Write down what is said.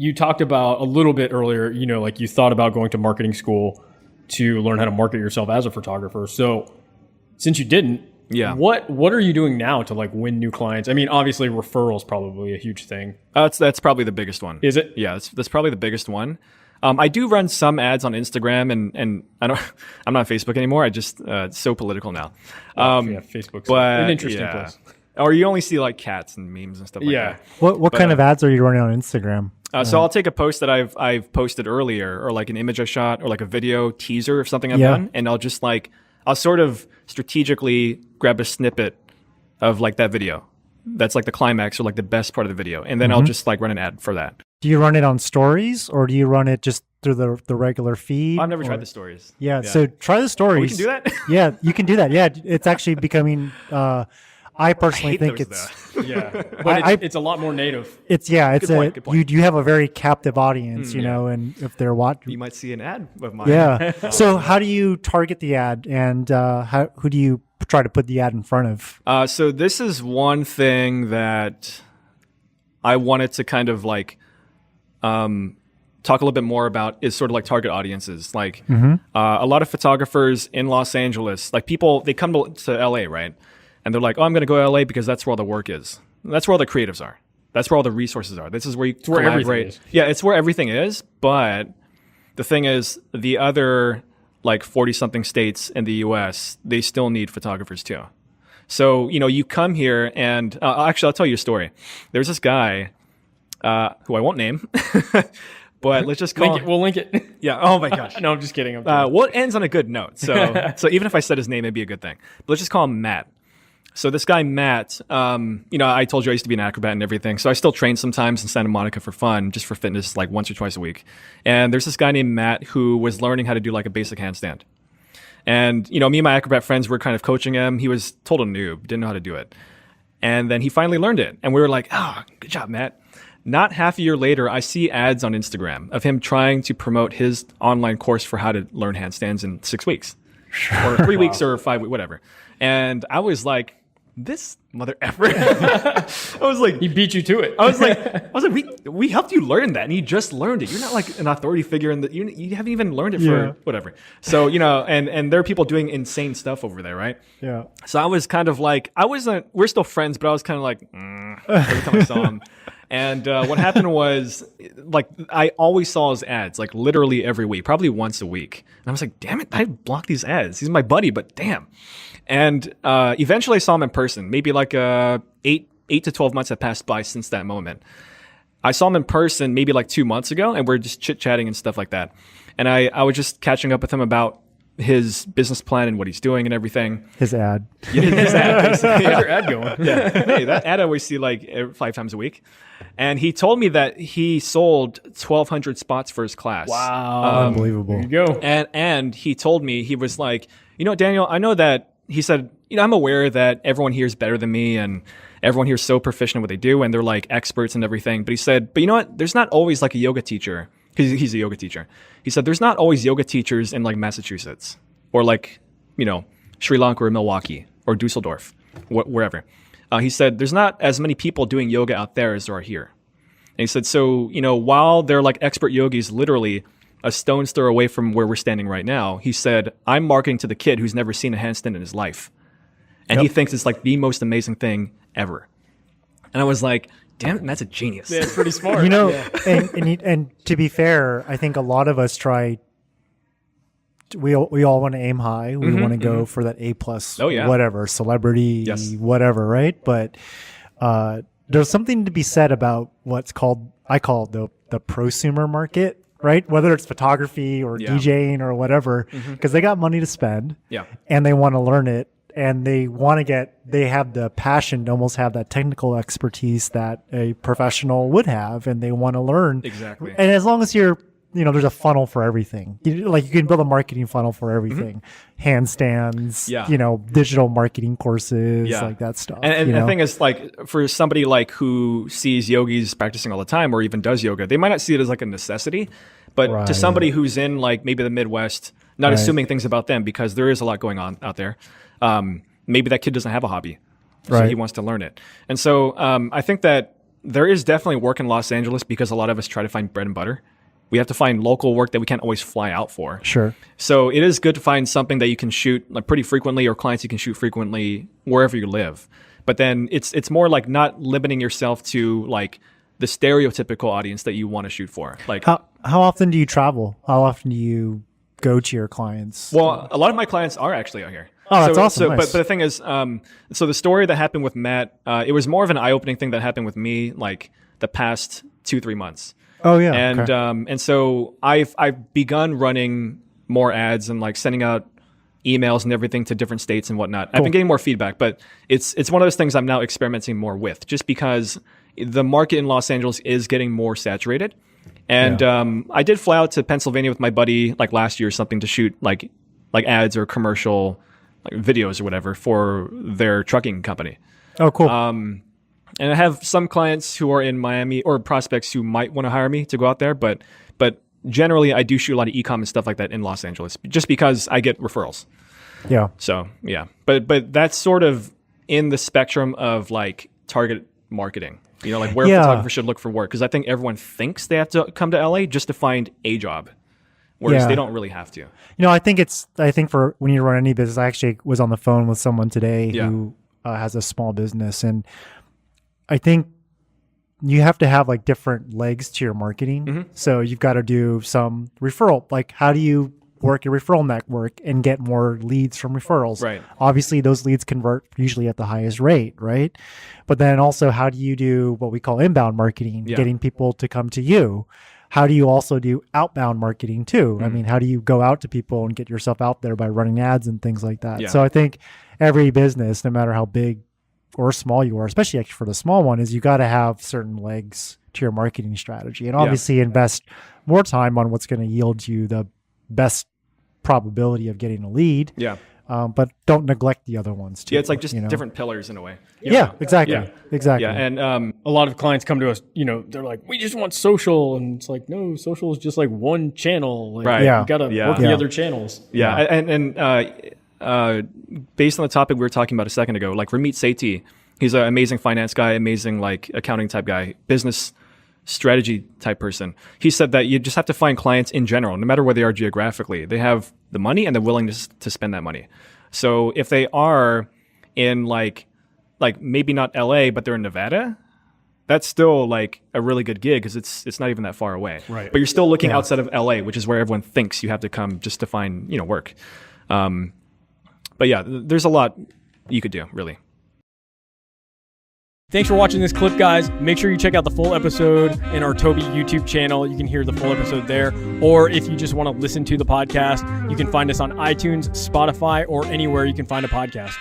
you talked about a little bit earlier, like you thought about going to marketing school to learn how to market yourself as a photographer. So since you didn't, what are you doing now to like win new clients? I mean, obviously referrals probably a huge thing. That's probably the biggest one. Is it? Yeah, that's probably the biggest one. I do run some ads on Instagram and I'm not on Facebook anymore. I just, it's so political now. Facebook's an interesting place. Or you only see like cats and memes and stuff like that. What kind of ads are you running on Instagram? So I'll take a post that I've posted earlier, or like an image I shot, or like a video teaser of something I've done, and I'll sort of strategically grab a snippet of like that video. That's like the climax or like the best part of the video, and then I'll just like run an ad for that. Do you run it on stories, or do you run it just through the regular feed? I've never tried the stories. Yeah, so try the stories. We can do that? Yeah, you can do that. Yeah, it's actually becoming... I personally think it's but it's a lot more native. Good point. You have a very captive audience, know, and if they're watching, you might see an ad of mine. Yeah. So how do you target the ad, and who do you try to put the ad in front of? So this is one thing that I wanted to kind of like talk a little bit more about, is sort of like target audiences. Like a lot of photographers in Los Angeles, like people, they come to LA, right? And they're like, oh, I'm going to go to LA because that's where all the work is. That's where all the creatives are. That's where all the resources are. This is where you collaborate. Yeah, it's where everything is. But the thing is, the other like 40-something states in the US, they still need photographers too. So, you come here and actually, I'll tell you a story. There's this guy who I won't name. But let's just call We'll link it. Yeah. Oh my gosh. No, I'm just kidding. What ends on a good note? So even if I said his name, it'd be a good thing. But let's just call him Matt. So this guy, Matt, I told you I used to be an acrobat and everything. So I still train sometimes in Santa Monica for fun, just for fitness, like once or twice a week. And there's this guy named Matt who was learning how to do like a basic handstand. And, me and my acrobat friends were kind of coaching him. He was total noob, didn't know how to do it. And then he finally learned it. And we were like, oh, good job, Matt. Not half a year later, I see ads on Instagram of him trying to promote his online course for how to learn handstands in 6 weeks. Or 3 weeks or 5 weeks, whatever. And I was like, this mother effer. I was like, he beat you to it. I was like, we helped you learn that, and you just learned it. You're not like an authority figure, and you haven't even learned it for whatever. So and there are people doing insane stuff over there, right? Yeah. So I was kind of like, we're still friends, but I was kind of like, every time I saw him. And what happened was, like, I always saw his ads, like literally every week, probably once a week. And I was like, damn it, I blocked these ads. He's my buddy, but damn. And eventually I saw him in person. Maybe like 8 to 12 months had passed by since that moment. I saw him in person maybe like 2 months ago, and we're just chit-chatting and stuff like that. And I was just catching up with him about his business plan and what he's doing and everything. His ad. Yeah, his ad. How's your ad going? Yeah. Hey, that ad I always see like 5 times a week. And he told me that he sold 1,200 spots for his class. Wow. Unbelievable. There you go. And he told me, he was like, Daniel, I know that, he said, I'm aware that everyone here is better than me and everyone here is so proficient at what they do and they're like experts and everything. But he said, but you know what? There's not always like a yoga teacher. He's a yoga teacher. He said, there's not always yoga teachers in like Massachusetts or like, Sri Lanka or Milwaukee or Dusseldorf, wherever. He said, there's not as many people doing yoga out there as there are here. And he said, so, while they're like expert yogis literally a stone's throw away from where we're standing right now, he said, I'm marketing to the kid who's never seen a handstand in his life. And he thinks it's like the most amazing thing ever. And I was like, damn it, that's a genius. Yeah, it's pretty smart. And to be fair, I think a lot of us try. We all want to aim high. We want to go for that A+, whatever, celebrity, whatever, right? But there's something to be said about what's called, I call it the prosumer market, right? Whether it's photography or DJing or whatever, because they got money to spend, and they want to learn it. And they have the passion to almost have that technical expertise that a professional would have, and they want to learn. Exactly. And as long as you're, there's a funnel for everything. You can build a marketing funnel for everything. Handstands, digital marketing courses, like that stuff. And the thing is, like, for somebody like who sees yogis practicing all the time or even does yoga, they might not see it as like a necessity. But to somebody who's in like maybe the Midwest, not assuming things about them because there is a lot going on out there. Maybe that kid doesn't have a hobby, so he wants to learn it. And so I think that there is definitely work in Los Angeles because a lot of us try to find bread and butter. We have to find local work that we can't always fly out for. Sure. So it is good to find something that you can shoot like pretty frequently, or clients you can shoot frequently wherever you live. But then it's more like not limiting yourself to like the stereotypical audience that you want to shoot for. Like how often do you travel? How often do you go to your clients? Well, a lot of my clients are actually out here. Oh, that's awesome. So, nice. but the thing is, so the story that happened with Matt, it was more of an eye-opening thing that happened with me like the past 2-3 months. Oh yeah. And okay. And so I've begun running more ads and like sending out emails and everything to different states and whatnot. Cool. I've been getting more feedback, but it's one of those things I'm now experimenting more with, just because the market in Los Angeles is getting more saturated. And I did fly out to Pennsylvania with my buddy like last year or something to shoot like ads or commercial like videos or whatever for their trucking company. Oh, cool. And I have some clients who are in Miami or prospects who might want to hire me to go out there, but generally I do shoot a lot of e-com and stuff like that in Los Angeles just because I get referrals. Yeah. So yeah, but that's sort of in the spectrum of like target marketing, you know, like where photographers should look for work. Cause I think everyone thinks they have to come to LA just to find a job, whereas they don't really have to. You know, I think for when you run any business, I actually was on the phone with someone today who has a small business, and I think you have to have like different legs to your marketing. Mm-hmm. So you've got to do some referral. Like, how do you work your referral network and get more leads from referrals? Right. Obviously, those leads convert usually at the highest rate, right? But then also, how do you do what we call inbound marketing, getting people to come to you? How do you also do outbound marketing too? Mm-hmm. I mean, how do you go out to people and get yourself out there by running ads and things like that? Yeah. So I think every business, no matter how big or small you are, especially actually for the small one, is you got to have certain legs to your marketing strategy, and obviously invest more time on what's going to yield you the best probability of getting a lead. Yeah. But don't neglect the other ones too. Yeah, it's like just different pillars in a way. Yeah, exactly. Yeah. Exactly. Yeah, and a lot of clients come to us, you know, they're like, we just want social, and it's like, no, social is just like one channel. Like, right. You got to work the other channels. Yeah, and based on the topic we were talking about a second ago, like Ramit Sethi, he's an amazing finance guy, amazing like accounting type guy, business strategy type person. He said that you just have to find clients in general, no matter where they are geographically. They have the money and the willingness to spend that money. So if they are in like maybe not LA, but they're in Nevada, that's still like a really good gig because it's not even that far away. Right. But you're still looking outside of LA, which is where everyone thinks you have to come just to find, work. But yeah, there's a lot you could do, really. Thanks for watching this clip, guys. Make sure you check out the full episode in our Tobe YouTube channel. You can hear the full episode there. Or if you just want to listen to the podcast, you can find us on iTunes, Spotify, or anywhere you can find a podcast.